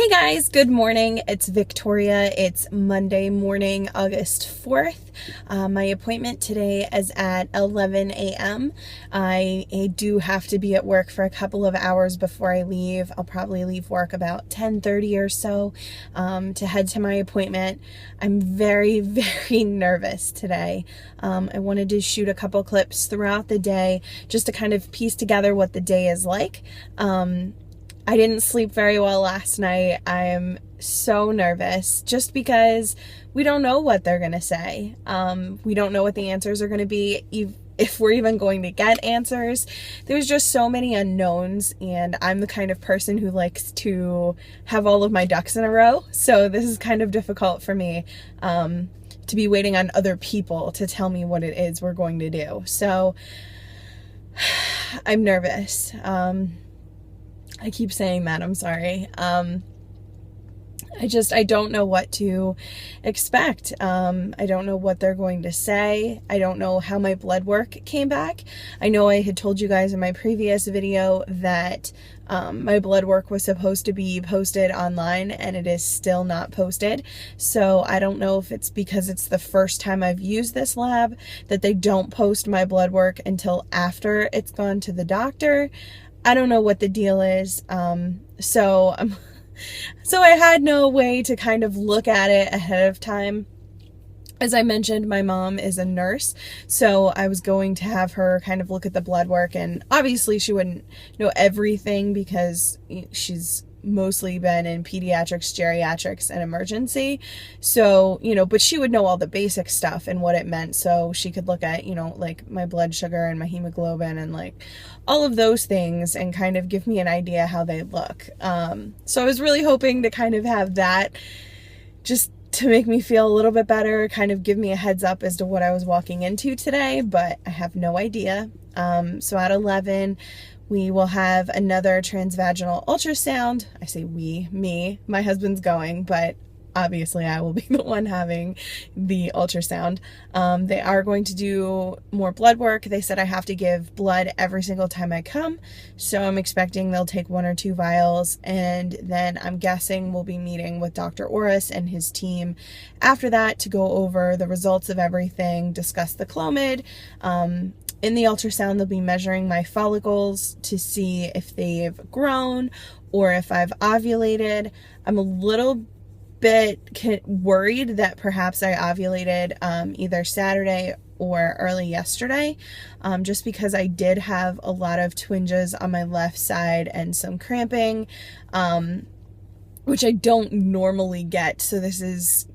Hey guys, good morning. It's Victoria. It's Monday morning, August 4th. My appointment today is at 11 a.m. I do have to be at work for a couple of hours before I leave. I'll probably leave work about 10:30 or so to head to my appointment. I'm very, very nervous today. I wanted to shoot a couple clips throughout the day just to kind of piece together what the day is like. I didn't sleep very well last night. I am so nervous just because we don't know what they're going to say. We don't know what the answers are going to be, if we're even going to get answers. There's just so many unknowns, and I'm the kind of person who likes to have all of my ducks in a row. So this is kind of difficult for me to be waiting on other people to tell me what it is we're going to do. So I'm nervous. I keep saying that, I'm sorry. I don't know what to expect. I don't know what they're going to say. I don't know how my blood work came back. I know I had told you guys in my previous video that my blood work was supposed to be posted online, and it is still not posted. So I don't know if it's because it's the first time I've used this lab that they don't post my blood work until after it's gone to the doctor. I don't know what the deal is. So I had no way to kind of look at it ahead of time. As I mentioned, my mom is a nurse, so I was going to have her kind of look at the blood work, and obviously she wouldn't know everything because she's mostly been in pediatrics, geriatrics, and emergency. So, but she would know all the basic stuff and what it meant. So she could look at, like my blood sugar and my hemoglobin and like all of those things and kind of give me an idea how they look. So I was really hoping to kind of have that just to make me feel a little bit better, kind of give me a heads up as to what I was walking into today, but I have no idea. So at 11, we will have another transvaginal ultrasound. I say me, my husband's going, but obviously I will be the one having the ultrasound. They are going to do more blood work. They said I have to give blood every single time I come. So I'm expecting they'll take 1 or 2 vials, and then I'm guessing we'll be meeting with Dr. Orris and his team after that to go over the results of everything, discuss the Clomid. In the ultrasound, they'll be measuring my follicles to see if they've grown or if I've ovulated. I'm a little bit worried that perhaps I ovulated either Saturday or early yesterday, just because I did have a lot of twinges on my left side and some cramping, which I don't normally get. So this is,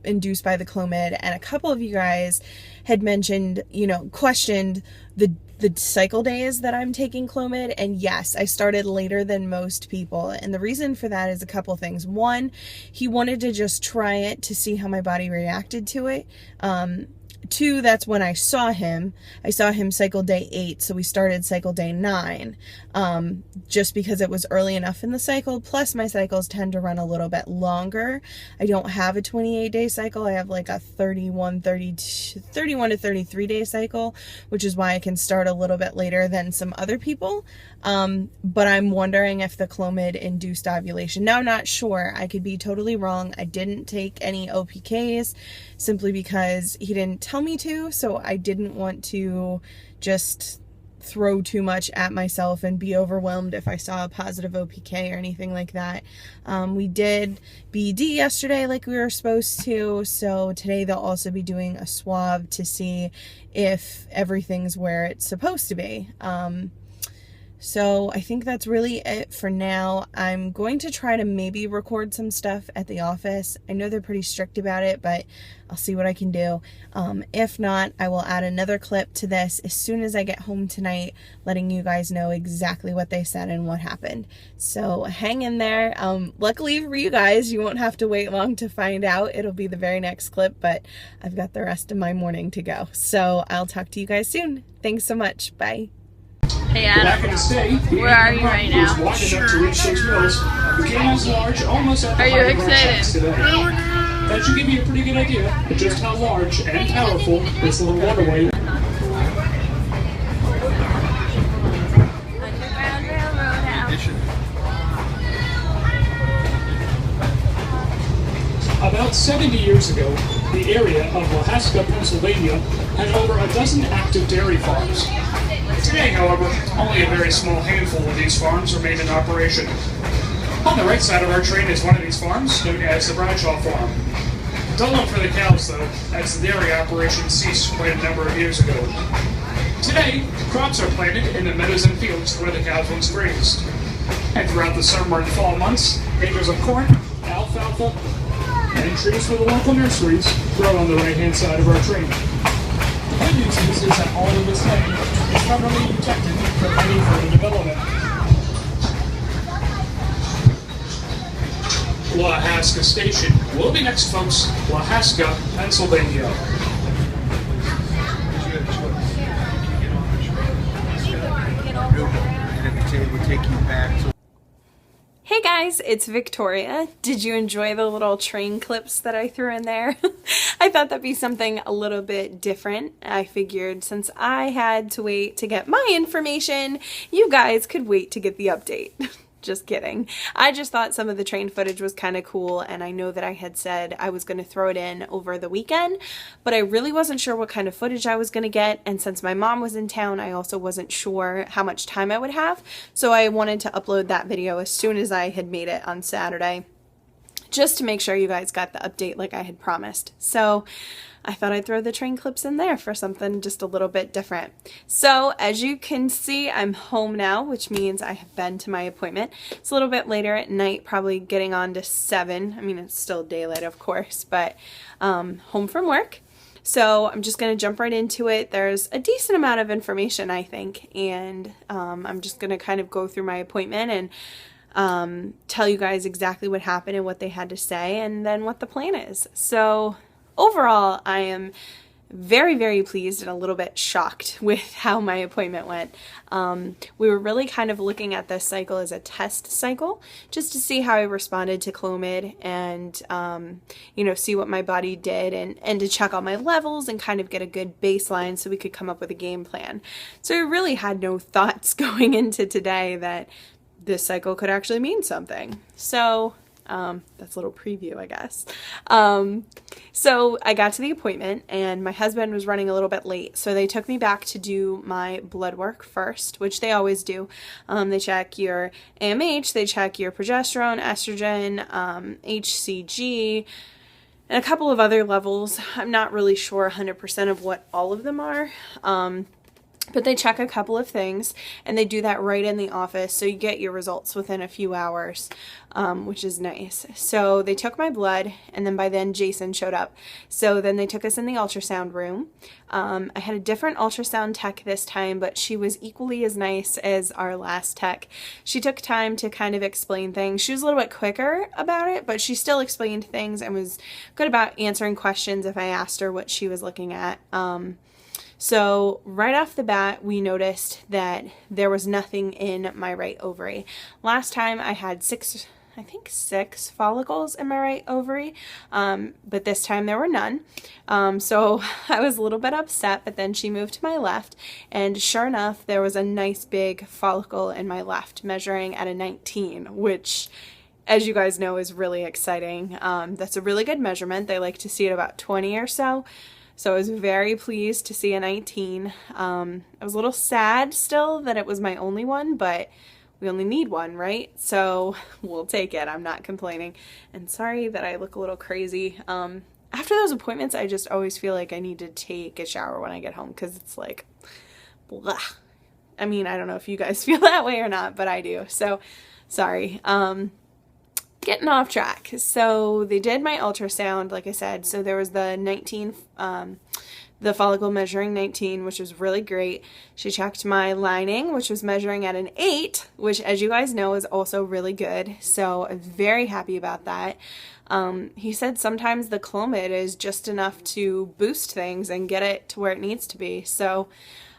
induced by the Clomid. And a couple of you guys had mentioned, questioned the cycle days that I'm taking Clomid. And yes, I started later than most people. And the reason for that is a couple things. One, he wanted to just try it to see how my body reacted to it. 2, that's when I saw him. I saw him cycle day 8, so we started cycle day 9, just because it was early enough in the cycle. Plus, my cycles tend to run a little bit longer. I don't have a 28-day cycle. I have like a 31 to 33-day cycle, which is why I can start a little bit later than some other people. But I'm wondering if the Clomid induced ovulation. Now, I'm not sure. I could be totally wrong. I didn't take any OPKs simply because he didn't tell me to, so I didn't want to just throw too much at myself and be overwhelmed if I saw a positive OPK or anything like that. We did BD yesterday like we were supposed to, so today they'll also be doing a swab to see if everything's where it's supposed to be. So I think that's really it for now. I'm going to try to maybe record some stuff at the office. I know they're pretty strict about it, but I'll see what I can do. If not, I will add another clip to this as soon as I get home tonight, letting you guys know exactly what they said and what happened. So hang in there. Luckily for you guys, you won't have to wait long to find out. It'll be the very next clip, but I've got the rest of my morning to go. So I'll talk to you guys soon. Thanks so much. Bye. Hey Adam, where are you right now? Are you excited? That should give you a pretty good idea of just how large and powerful this little waterway. Underground Railroad House. About 70 years ago, the area of Lahaska, Pennsylvania had over a dozen active dairy farms. Today, however, only a very small handful of these farms remain in operation. On the right side of our train is one of these farms, known as the Bradshaw Farm. Don't look for the cows, though, as the dairy operation ceased quite a number of years ago. Today, crops are planted in the meadows and fields where the cows once grazed. And throughout the summer and fall months, acres of corn, alfalfa, and trees for the local nurseries grow on the right-hand side of our train. The good news is that all of this land is properly protected from any further development. Lahaska Station will be next, folks. Lahaska, Pennsylvania. Hey guys, it's Victoria. Did you enjoy the little train clips that I threw in there? I thought that'd be something a little bit different. I figured since I had to wait to get my information, you guys could wait to get the update. Just kidding. I just thought some of the train footage was kind of cool, and I know that I had said I was going to throw it in over the weekend, but I really wasn't sure what kind of footage I was going to get, and since my mom was in town, I also wasn't sure how much time I would have, so I wanted to upload that video as soon as I had made it on Saturday, just to make sure you guys got the update like I had promised. So I thought I'd throw the train clips in there for something just a little bit different. So as you can see, I'm home now, which means I have been to my appointment. It's a little bit later at night, probably getting on to 7. I mean, it's still daylight, of course, but home from work. So I'm just going to jump right into it. There's a decent amount of information, I think, and I'm just going to kind of go through my appointment and tell you guys exactly what happened and what they had to say, and then what the plan is. So overall, I am very, very pleased and a little bit shocked with how my appointment went. We were really kind of looking at this cycle as a test cycle, just to see how I responded to Clomid and, you know, see what my body did and to check all my levels and kind of get a good baseline so we could come up with a game plan. So I really had no thoughts going into today that this cycle could actually mean something. So that's a little preview, I guess. So I got to the appointment and my husband was running a little bit late. So they took me back to do my blood work first, which they always do. They check your AMH, they check your progesterone, estrogen, HCG, and a couple of other levels. I'm not really sure 100% of what all of them are. But they check a couple of things, and they do that right in the office, so you get your results within a few hours, which is nice. So they took my blood, and then by then Jason showed up. So then they took us in the ultrasound room. I had a different ultrasound tech this time, but she was equally as nice as our last tech. She took time to kind of explain things. She was a little bit quicker about it, but she still explained things and was good about answering questions if I asked her what she was looking at. So right off the bat, we noticed that there was nothing in my right ovary. Last time I had six follicles in my right ovary, but this time there were none. So I was a little bit upset, but then she moved to my left, and sure enough, there was a nice big follicle in my left, measuring at a 19, which, as you guys know, is really exciting. That's a really good measurement. They like to see it about 20 or so. So I was very pleased to see a 19. I was a little sad still that it was my only one, but we only need one, right? So we'll take it. I'm not complaining. And sorry that I look a little crazy. After those appointments, I just always feel like I need to take a shower when I get home because it's like, blah. I mean, I don't know if you guys feel that way or not, but I do. So sorry. Getting off track. So they did my ultrasound, like I said. So there was the 19, the follicle measuring 19, which was really great. She checked my lining, which was measuring at an 8, which, as you guys know, is also really good. So I'm very happy about that. He said sometimes the Clomid is just enough to boost things and get it to where it needs to be. So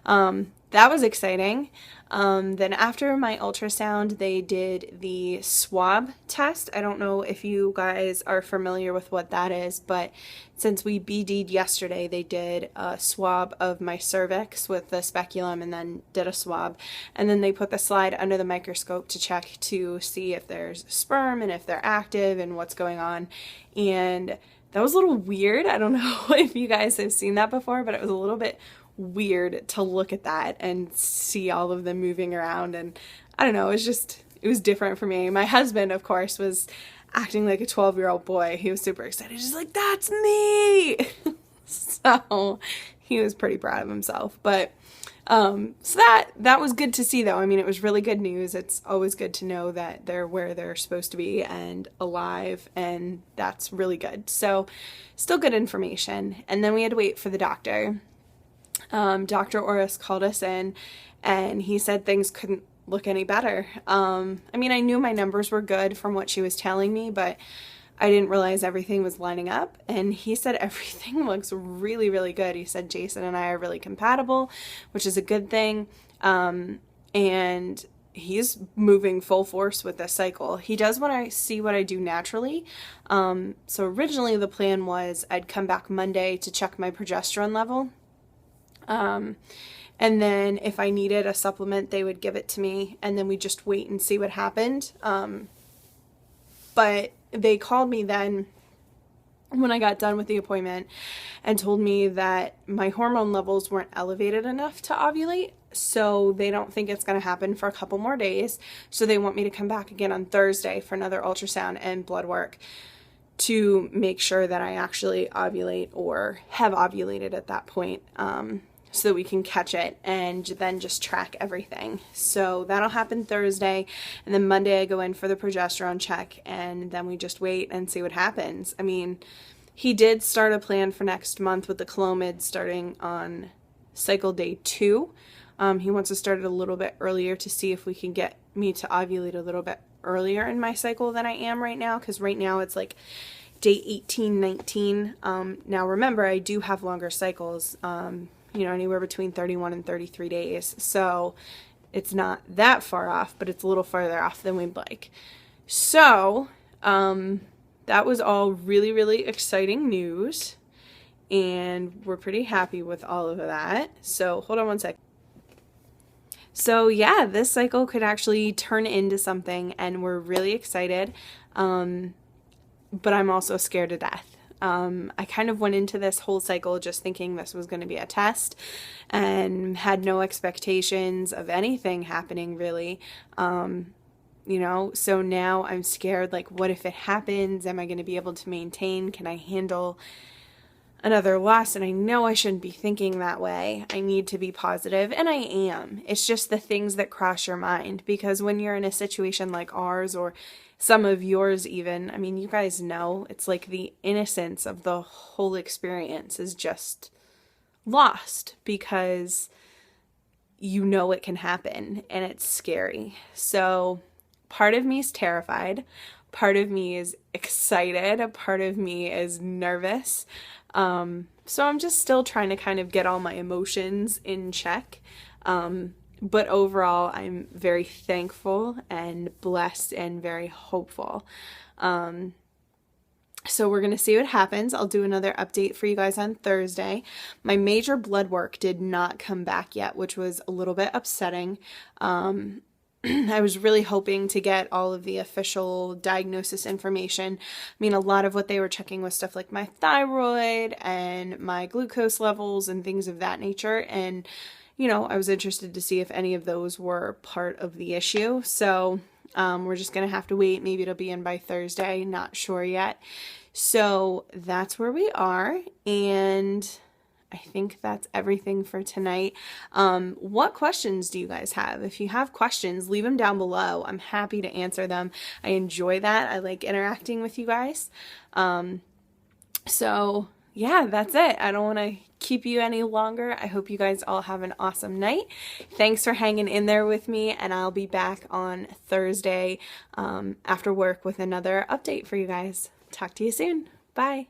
That was exciting. Then after my ultrasound, they did the swab test. I don't know if you guys are familiar with what that is, but since we BD'd yesterday, they did a swab of my cervix with the speculum and then did a swab. And then they put the slide under the microscope to check to see if there's sperm and if they're active and what's going on. And that was a little weird. I don't know if you guys have seen that before, but it was a little bit weird to look at that and see all of them moving around. And I don't know, it was different for me. My husband, of course, was acting like a 12-year-old boy. He was super excited. He's like, that's me. So he was pretty proud of himself. But so that was good to see, though. I mean, it was really good news. It's always good to know that they're where they're supposed to be and alive, and that's really good. So still good information. And then we had to wait for the doctor. Dr. Orris called us in and he said things couldn't look any better. I mean, I knew my numbers were good from what she was telling me, but I didn't realize everything was lining up. And he said everything looks really, really good. He said Jason and I are really compatible, which is a good thing. And he's moving full force with this cycle. He does want to see what I do naturally. So originally the plan was I'd come back Monday to check my progesterone level. And then if I needed a supplement, they would give it to me, and then we just wait and see what happened. But they called me then when I got done with the appointment and told me that my hormone levels weren't elevated enough to ovulate. So they don't think it's going to happen for a couple more days. So they want me to come back again on Thursday for another ultrasound and blood work to make sure that I actually ovulate or have ovulated at that point. So that we can catch it and then just track everything. So that'll happen Thursday, and then Monday I go in for the progesterone check, and then we just wait and see what happens. I mean, he did start a plan for next month with the Clomid starting on cycle day 2. He wants to start it a little bit earlier to see if we can get me to ovulate a little bit earlier in my cycle than I am right now, because right now it's like day 18, 19. Now remember, I do have longer cycles, anywhere between 31 and 33 days. So it's not that far off, but it's a little farther off than we'd like. So that was all really, really exciting news. And we're pretty happy with all of that. So hold on one sec. So yeah, this cycle could actually turn into something, and we're really excited. But I'm also scared to death. I kind of went into this whole cycle just thinking this was going to be a test and had no expectations of anything happening really. So now I'm scared, like, what if it happens? Am I going to be able to maintain? Can I handle another loss? And I know I shouldn't be thinking that way. I need to be positive, and I am. It's just the things that cross your mind, because when you're in a situation like ours, or some of yours even, I mean, you guys know, it's like the innocence of the whole experience is just lost, because you know it can happen and it's scary. So part of me is terrified, part of me is excited, a part of me is nervous. So I'm just still trying to kind of get all my emotions in check. But overall, I'm very thankful and blessed and very hopeful. So we're going to see what happens. I'll do another update for you guys on Thursday. My major blood work did not come back yet, which was a little bit upsetting. I was really hoping to get all of the official diagnosis information. I mean, a lot of what they were checking was stuff like my thyroid and my glucose levels and things of that nature. And I was interested to see if any of those were part of the issue. So we're just going to have to wait. Maybe it'll be in by Thursday. Not sure yet. So that's where we are. And I think that's everything for tonight. What questions do you guys have? If you have questions, leave them down below. I'm happy to answer them. I enjoy that. I like interacting with you guys. So yeah, that's it. I don't want to keep you any longer. I hope you guys all have an awesome night. Thanks for hanging in there with me, and I'll be back on Thursday after work with another update for you guys. Talk to you soon. Bye.